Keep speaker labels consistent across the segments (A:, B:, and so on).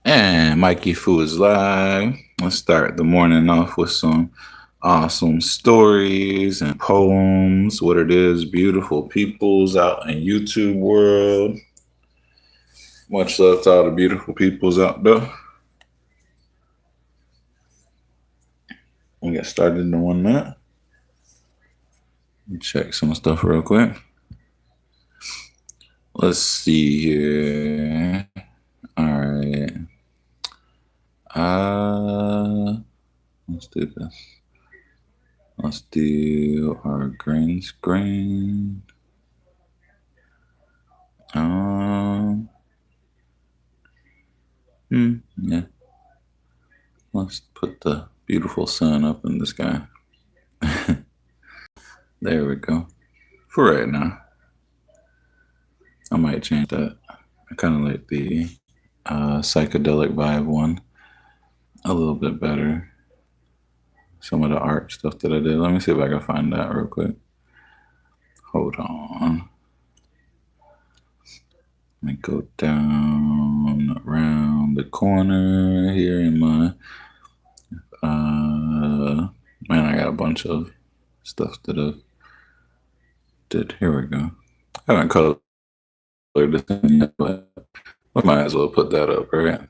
A: And MIK3Y is live. Let's start the morning off with some awesome stories and poems. What it is, beautiful peoples out in YouTube world. Much love to all the beautiful peoples out there. We get started in 1 minute. Check some stuff real quick. Let's see here. All right. Let's do this. Let's do our green screen. Yeah. Let's put the beautiful sun up in the sky. There we go. For right now. I might change that. I kind of like the psychedelic vibe one a little bit better. Some of the art stuff that I did. Let me see if I can find that real quick. Hold on. Let me go down around the corner here in my man, I got a bunch of stuff that I did. Here we go. I haven't colored this in yet, but we might as well put that up, right?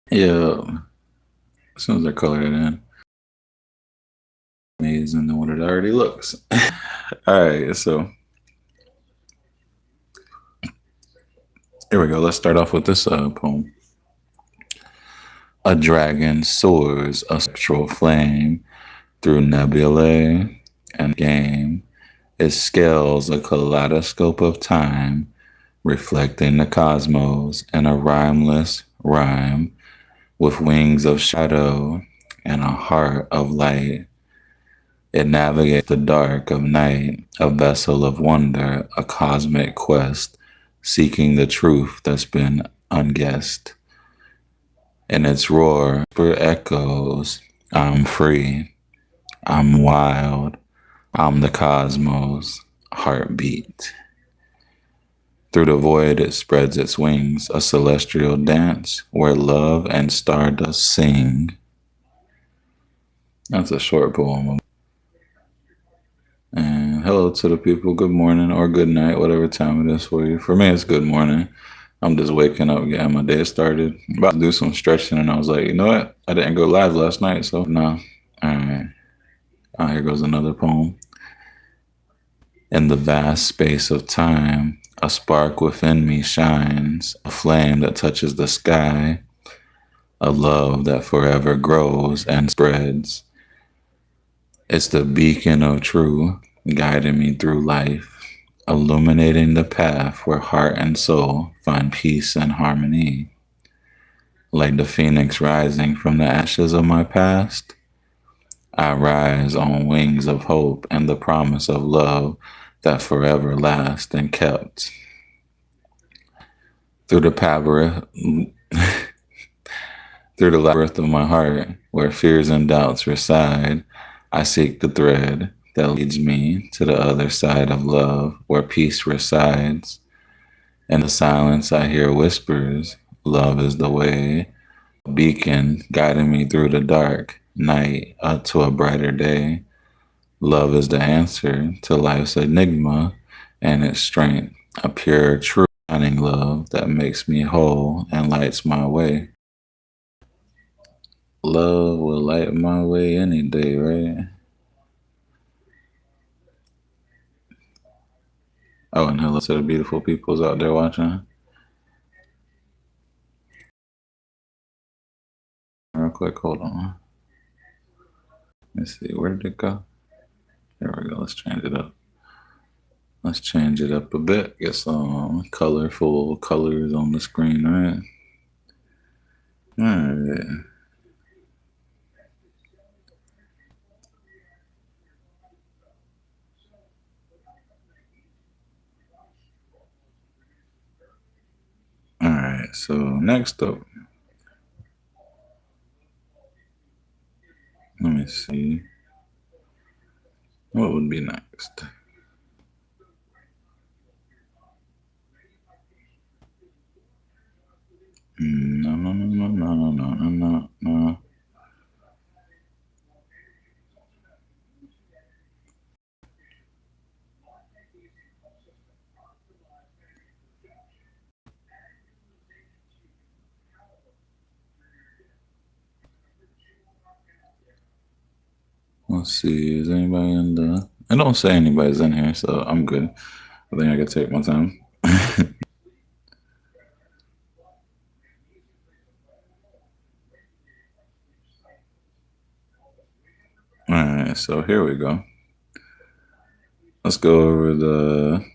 A: Yeah. As soon as I color it in, amazing than what it already looks. All right, so here we go. Let's start off with this poem. A dragon soars a sexual flame through nebulae and game. It scales a kaleidoscope of time, reflecting the cosmos in a rhymeless rhyme, with wings of shadow and a heart of light. It navigates the dark of night, a vessel of wonder, a cosmic quest, seeking the truth that's been unguessed. In its roar, it echoes, I'm free, I'm wild, I'm the cosmos, heartbeat. Through the void it spreads its wings, a celestial dance where love and stardust sing. That's a short poem. And hello to the people. Good morning or good night, whatever time it is for you. For me, it's good morning. I'm just waking up, getting my day started. About to do some stretching, and I was like, you know what? I didn't go live last night, so no. All right. Here goes another poem. In the vast space of time, a spark within me shines, a flame that touches the sky, a love that forever grows and spreads. It's the beacon of truth, guiding me through life, illuminating the path where heart and soul find peace and harmony. Like the phoenix rising from the ashes of my past, I rise on wings of hope and the promise of love that forever lasts and kept. Through the labyrinth of my heart, where fears and doubts reside, I seek the thread that leads me to the other side of love, where peace resides. In the silence I hear whispers, love is the way, a beacon guiding me through the dark night up to a brighter day. Love is the answer to life's enigma and its strength, a pure, true, shining love that makes me whole and lights my way. Love will light my way any day, right? Oh, and hello to the beautiful peoples out there watching. Real quick, hold on. Let's see, where did it go? There we go, let's change it up. Let's change it up a bit. Get some colorful colors on the screen, right? All right. All right, so next up, let me see. What would be next? No, no, no, no, no, no, no, no, no. Let's see. Is anybody in the? I don't say anybody's in here, so I'm good. I think I can take my time. All right, so here we go. Let's go over the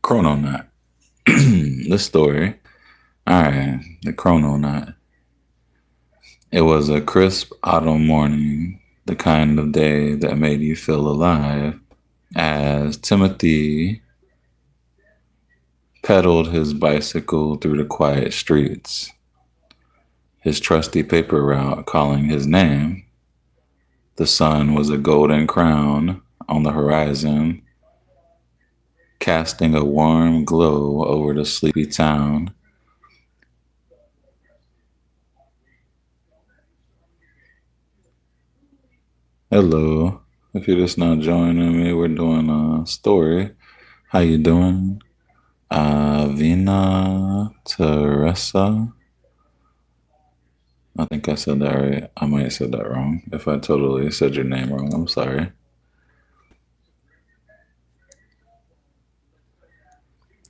A: Chrononaut. This story. All right, the Chrononaut. It was a crisp autumn morning, the kind of day that made you feel alive, as Timothy pedaled his bicycle through the quiet streets, his trusty paper route calling his name. The sun was a golden crown on the horizon, casting a warm glow over the sleepy town. Hello. If you're just now joining me, we're doing a story. How you doing? Vina Teresa. I think I said that right. I might have said that wrong. If I totally said your name wrong, I'm sorry.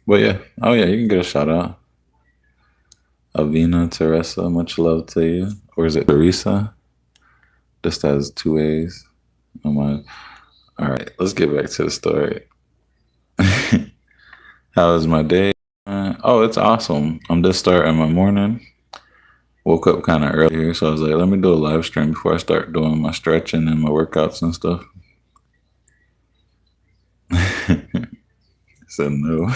A: But yeah. Oh yeah, you can get a shout out. Avina Teresa, much love to you. Or is it Teresa? Just has two A's. Oh my. All right, let's get back to the story. How is my day? Oh, it's awesome. I'm just starting my morning. Woke up kind of earlier, so I was like, let me do a live stream before I start doing my stretching and my workouts and stuff. Said no.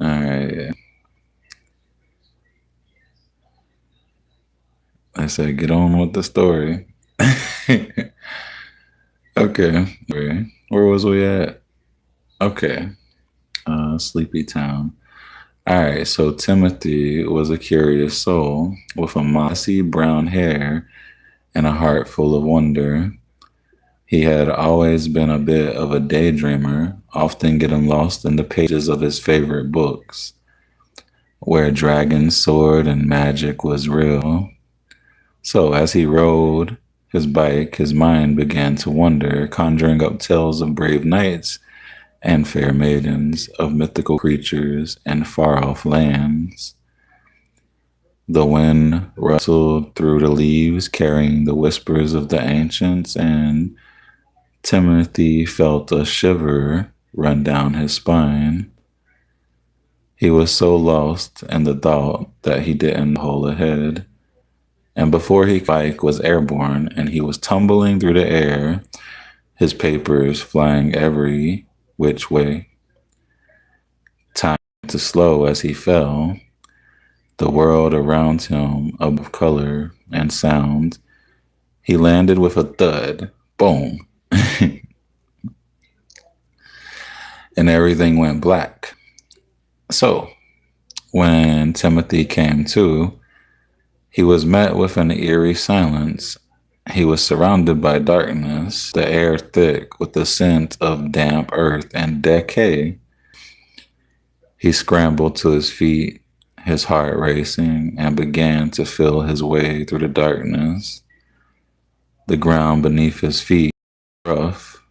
A: All right. I said, get on with the story. Okay. Where was we at? Okay. Sleepy Town. All right. So Timothy was a curious soul with a mossy brown hair and a heart full of wonder. He had always been a bit of a daydreamer, often getting lost in the pages of his favorite books, where dragon, sword, and magic was real. So as he rode his bike, his mind began to wander, conjuring up tales of brave knights and fair maidens, of mythical creatures and far off lands. The wind rustled through the leaves, carrying the whispers of the ancients, and Timothy felt a shiver run down his spine. He was so lost in the thought that he didn't hold ahead. And before he bike was airborne and he was tumbling through the air, his papers flying every which way. Time to slow as he fell, the world around him of color and sound. He landed with a thud, boom, and everything went black. So, when Timothy came to, he was met with an eerie silence. He was surrounded by darkness, the air thick with the scent of damp earth and decay. He scrambled to his feet, his heart racing, and began to feel his way through the darkness. The ground beneath his feet was rough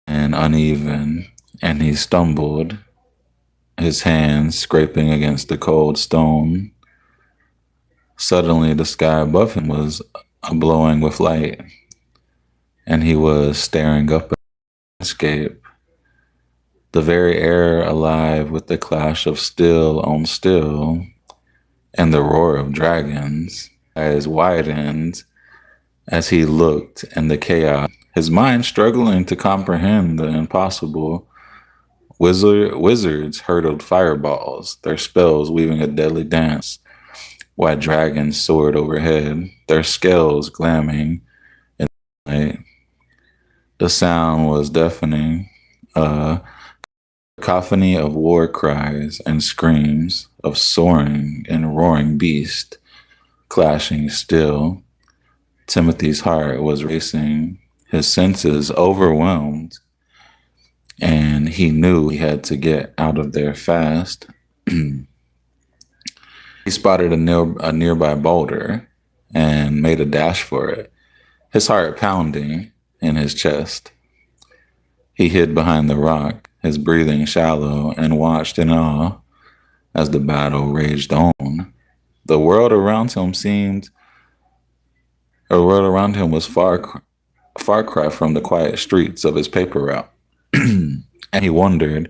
A: and uneven, and he stumbled, his hands scraping against the cold stone. Suddenly, the sky above him was glowing with light, and he was staring up at the landscape, the very air alive with the clash of steel on steel and the roar of dragons. Eyes widened as he looked in the chaos, his mind struggling to comprehend the impossible. Wizards hurtled fireballs, their spells weaving a deadly dance, while dragons soared overhead, their scales glamming Right? The sound was deafening, a cacophony of war cries and screams of soaring and roaring beast clashing still. Timothy's heart was racing, his senses overwhelmed, and he knew he had to get out of there fast. He spotted a nearby boulder and made a dash for it, his heart pounding in his chest. He hid behind the rock, his breathing shallow, and watched in awe as the battle raged on. The world around him seemed, the world around him was far cry from the quiet streets of his paper route. And he wondered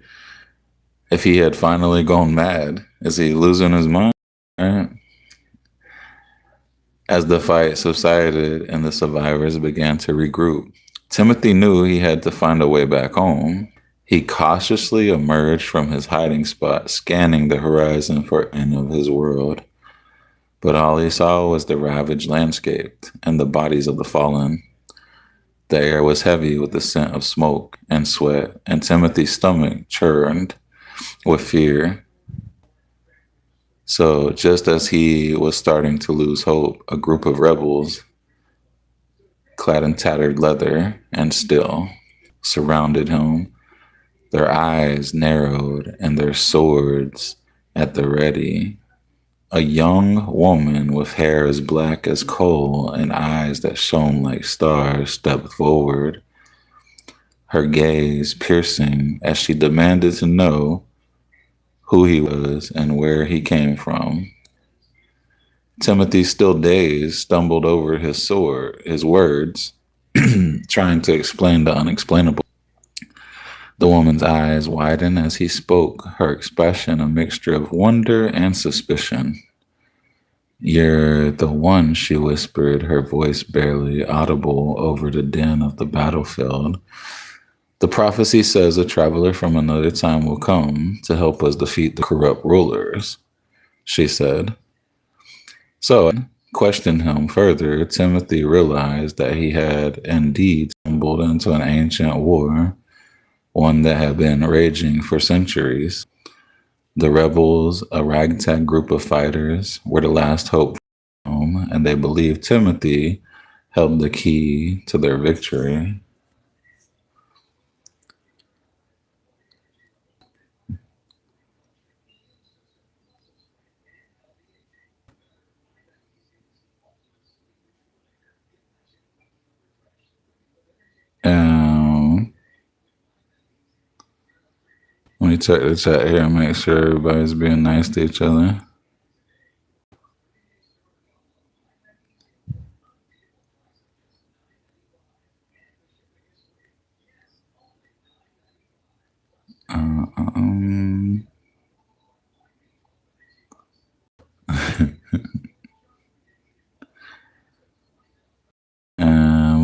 A: if he had finally gone mad. Is he losing his mind? Right? As the fight subsided and the survivors began to regroup, Timothy knew he had to find a way back home. He cautiously emerged from his hiding spot, scanning the horizon for the end of his world. But all he saw was the ravaged landscape and the bodies of the fallen. The air was heavy with the scent of smoke and sweat, and Timothy's stomach churned with fear. So just as he was starting to lose hope, a group of rebels, clad in tattered leather and still, surrounded him, their eyes narrowed and their swords at the ready. A young woman with hair as black as coal and eyes that shone like stars stepped forward, her gaze piercing as she demanded to know who he was and where he came from. Timothy, still dazed, stumbled over his words, trying to explain the unexplainable. The woman's eyes widened as he spoke, her expression a mixture of wonder and suspicion. "You're the one," she whispered, her voice barely audible over the din of the battlefield. "The prophecy says a traveler from another time will come to help us defeat the corrupt rulers," she said. So, questioned him further, Timothy realized that he had indeed stumbled into an ancient war, one that had been raging for centuries. The rebels, a ragtag group of fighters, were the last hope for Rome, and they believed Timothy held the key to their victory. Let me check the chat here and make sure everybody's being nice to each other.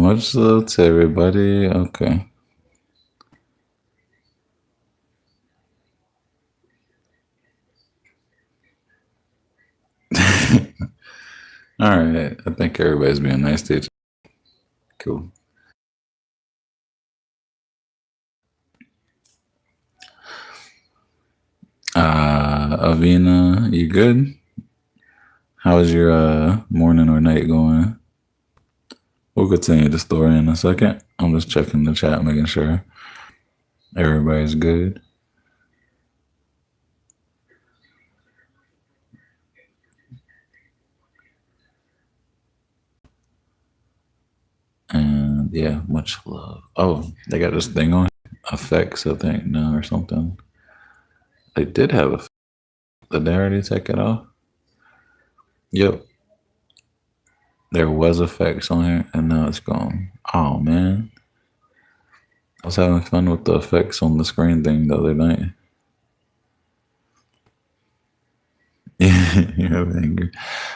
A: Much love to everybody. Okay. All right. I think everybody's being nice to each other. Cool. Avina, you good? How's your morning or night going? We'll continue the story in a second. I'm just checking the chat, making sure everybody's good. And yeah, much love. Oh, they got this thing on effects, I think, now or something. They did have a. Did they already take it off? Yep. There was effects on here, and now it's gone. Oh man, I was having fun with the effects on the screen thing the other night. You have anger.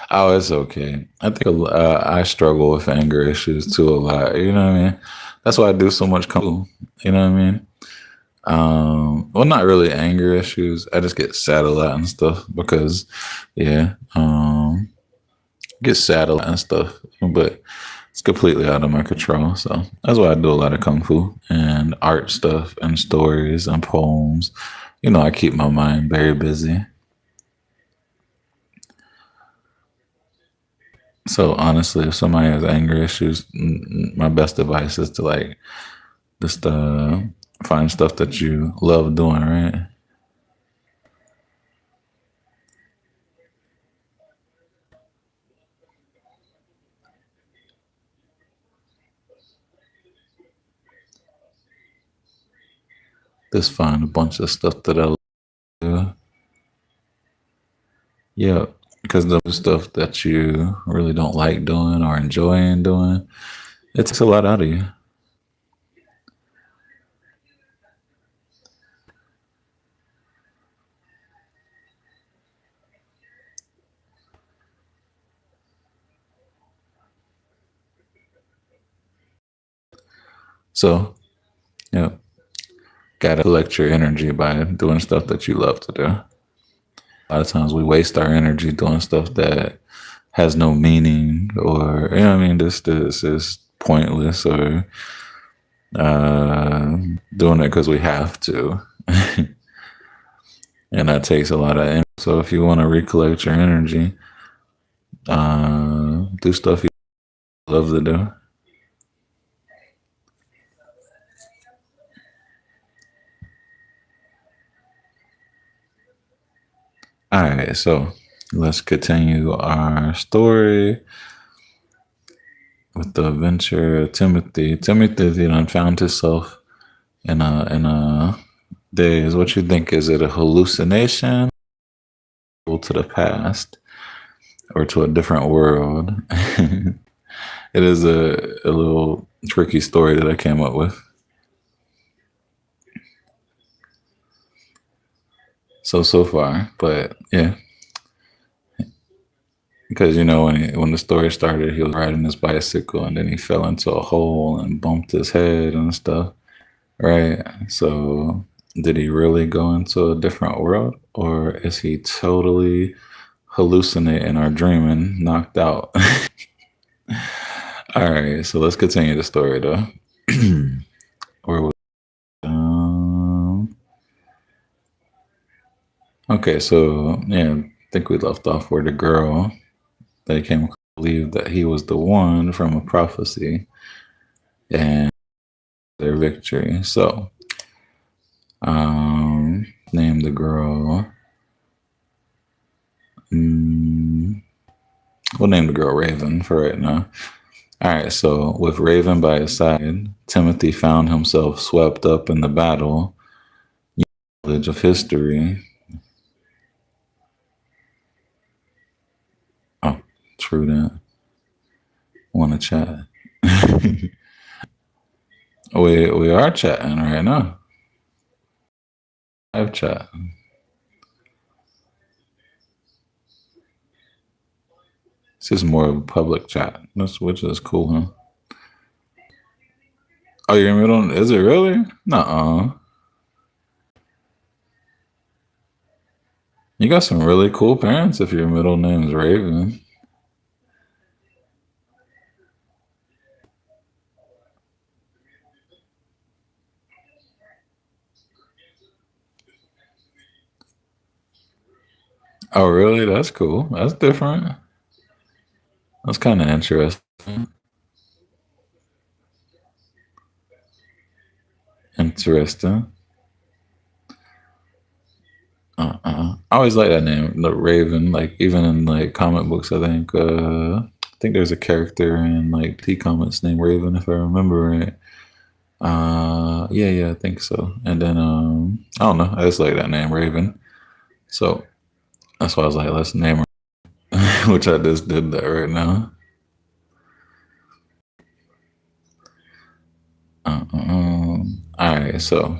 A: Oh, it's okay. I think I struggle with anger issues too a lot. You know what I mean? That's why I do so much. You know what I mean? Well, not really anger issues. I just get sad a lot and stuff because, yeah, get sad a lot and stuff. But it's completely out of my control. So that's why I do a lot of kung fu and art stuff and stories and poems. I keep my mind very busy. So honestly, if somebody has anger issues, my best advice is to like just find stuff that you love doing, right? Just find a bunch of stuff that I do. Yeah, because the stuff that you really don't like doing or enjoying doing, it takes a lot out of you. So, yeah, gotta collect your energy by doing stuff that you love to do. A lot of times we waste our energy doing stuff that has no meaning or, what I mean, this is pointless or doing it because we have to. And that takes a lot of energy. So if you want to recollect your energy, do stuff you love to do. All right, so let's continue our story with the adventure. Timothy, found himself in a daze. What you think? Is it a hallucination to the past or to a different world? It is a little tricky story that I came up with. So far, but yeah, because when the story started, he was riding his bicycle and then he fell into a hole and bumped his head and stuff. Right. So, did he really go into a different world, or is he totally hallucinating or dreaming, knocked out? All right. So let's continue the story, though. Where was okay? So yeah, I think we left off where the girl they came to believe that he was the one from a prophecy and their victory. So, name the girl. Mm, we'll name the girl Raven for right now. All right, so with Raven by his side, Timothy found himself swept up in the battle, knowledge of history. Oh, true that. Want to chat? We are chatting right now. Live chat. This is more of a public chat, which is cool, huh? Oh, your middle is it really? Nuh-uh. You got some really cool parents if your middle name is Raven. Oh, really? That's cool. That's different. That's kind of interesting. Interesting. I always like that name, the Raven. Like even in like comic books, I think there's a character in like T comics named Raven, if I remember right. Yeah, I think so. And then I don't know, I just like that name Raven. So that's why I was like, let's name her, which I just did that right now. All right, so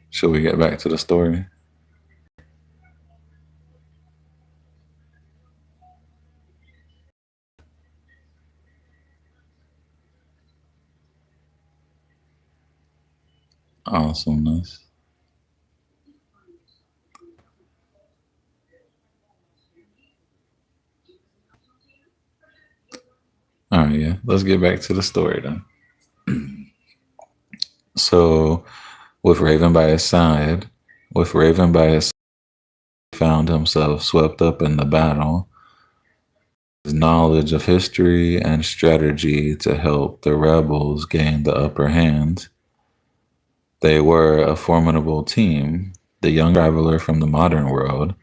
A: should we get back to the story? Awesomeness. yeah. Let's get back to the story then. So, with Raven by his side, with Raven by his side, he found himself swept up in the battle. His knowledge of history and strategy to help the rebels gain the upper hand. They were a formidable team, the young traveler from the modern world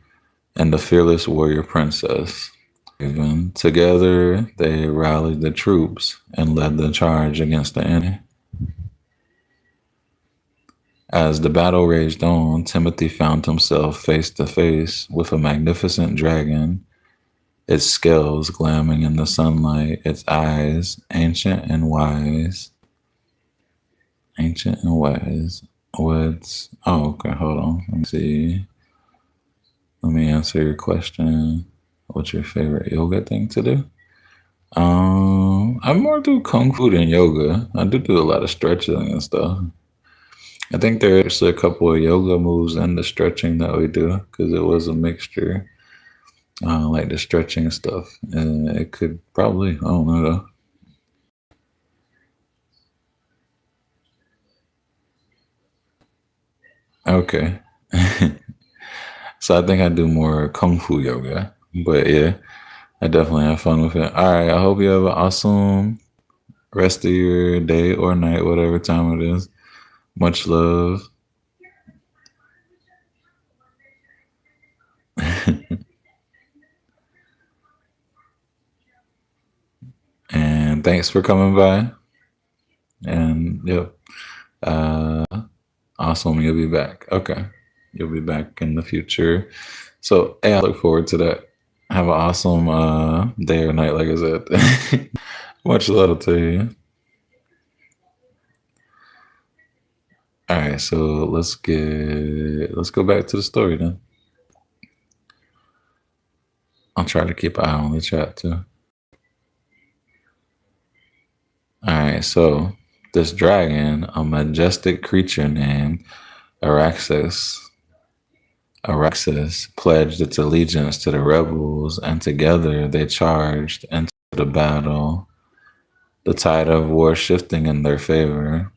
A: and the fearless warrior princess. Even together, they rallied the troops and led the charge against the enemy. As the battle raged on, Timothy found himself face to face with a magnificent dragon, its scales glamming in the sunlight, its eyes ancient and wise. Ancient and wise. Okay, hold on. Let me see. Let me answer your question. What's your favorite yoga thing to do? I more do kung fu than yoga. I do a lot of stretching and stuff. I think there are actually a couple of yoga moves and the stretching that we do because it was a mixture, like the stretching stuff. And it could probably, I don't know though. Okay. So I think I do more kung fu yoga. But yeah, I definitely have fun with it. All right. I hope you have an awesome rest of your day or night, whatever time it is. Much love. And thanks for coming by. And yep. Uh, awesome. You'll be back. Okay. You'll be back in the future. So, hey, I look forward to that. Have an awesome day or night, like I said. Much love to you. All right, so let's go back to the story then. I'll try to keep an eye on the chat too. All right, so this dragon, a majestic creature named Araxis, pledged its allegiance to the rebels, and together they charged into the battle, the tide of war shifting in their favor.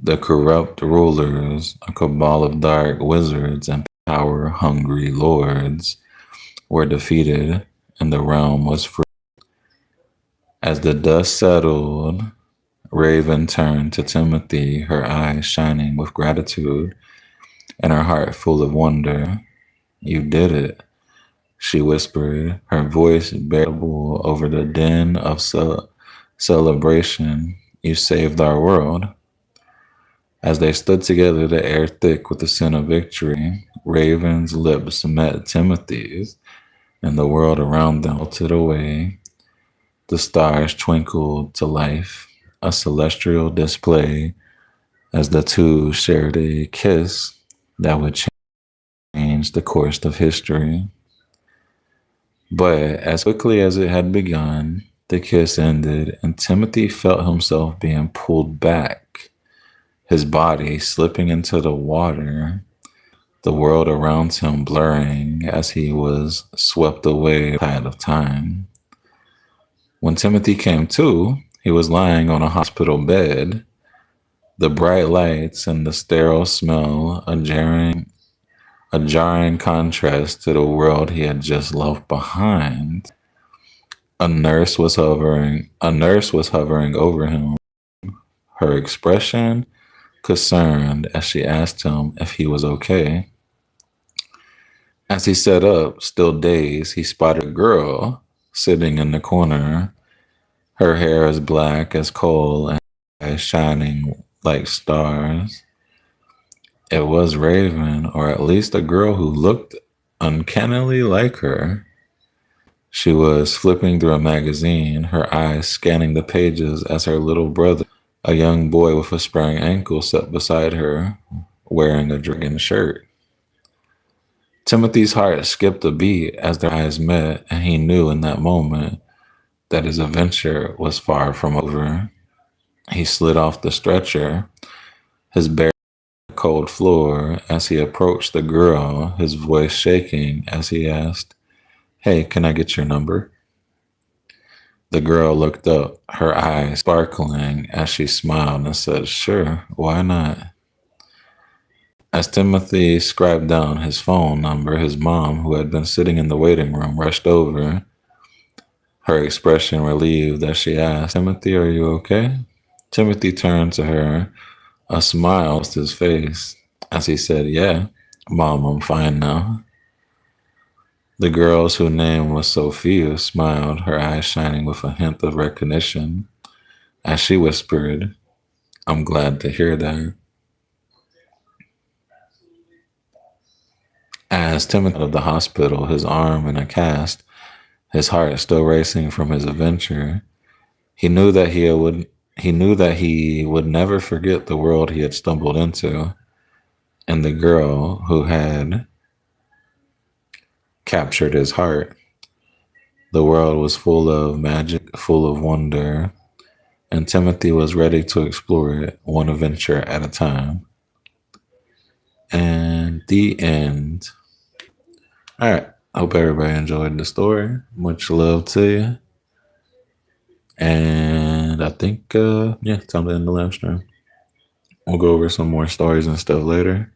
A: The corrupt rulers, a cabal of dark wizards and power-hungry lords, were defeated, and the realm was free. As the dust settled, Raven turned to Timothy, her eyes shining with gratitude and her heart full of wonder. "You did it," she whispered, her voice bearable over the din of celebration. "You saved our world." As they stood together, the air thick with the scent of victory, Raven's lips met Timothy's, and the world around them melted away. The stars twinkled to life, a celestial display, as the two shared a kiss that would change the course of history. But as quickly as it had begun, the kiss ended, and Timothy felt himself being pulled back, his body slipping into the water, the world around him blurring as he was swept away by the tide of time. When Timothy came to, he was lying on a hospital bed, the bright lights and the sterile smell a jarring contrast to the world he had just left behind. A nurse was hovering over him, her expression concerned as she asked him if he was okay. As he sat up, still dazed, he spotted a girl sitting in the corner, her hair as black as coal and eyes shining like stars. It was Raven, or at least a girl who looked uncannily like her. She was flipping through a magazine, her eyes scanning the pages as her little brother, a young boy with a sprained ankle, sat beside her, wearing a dragon shirt. Timothy's heart skipped a beat as their eyes met, and he knew in that moment that his adventure was far from over. He slid off the stretcher, his bare cold floor, as he approached the girl, his voice shaking as he asked, "Hey, can I get your number?" The girl looked up, her eyes sparkling as she smiled and said, "Sure, why not?" As Timothy scribed down his phone number, his mom, who had been sitting in the waiting room, rushed over, her expression relieved as she asked, "Timothy, are you okay?" Timothy turned to her, a smile crossed his face as he said, "Yeah, Mom, I'm fine now." The girl, whose name was Sophia, smiled, her eyes shining with a hint of recognition as she whispered, "I'm glad to hear that." As Timothy out of the hospital, his arm in a cast, his heart still racing from his adventure, he knew that he would never forget the world he had stumbled into and the girl who had captured his heart. The world was full of magic, full of wonder, and Timothy was ready to explore it one adventure at a time. And the end. All right. Hope everybody enjoyed the story. Much love to you. And I think, yeah, time to end the live stream. We'll go over some more stories and stuff later.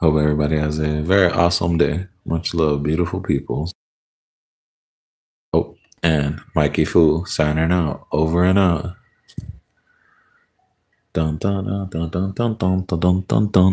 A: Hope everybody has a very awesome day. Much love, beautiful people. Oh, and MIK3Y FU signing out. Over and out. Dun dun dun dun dun dun dun dun dun dun.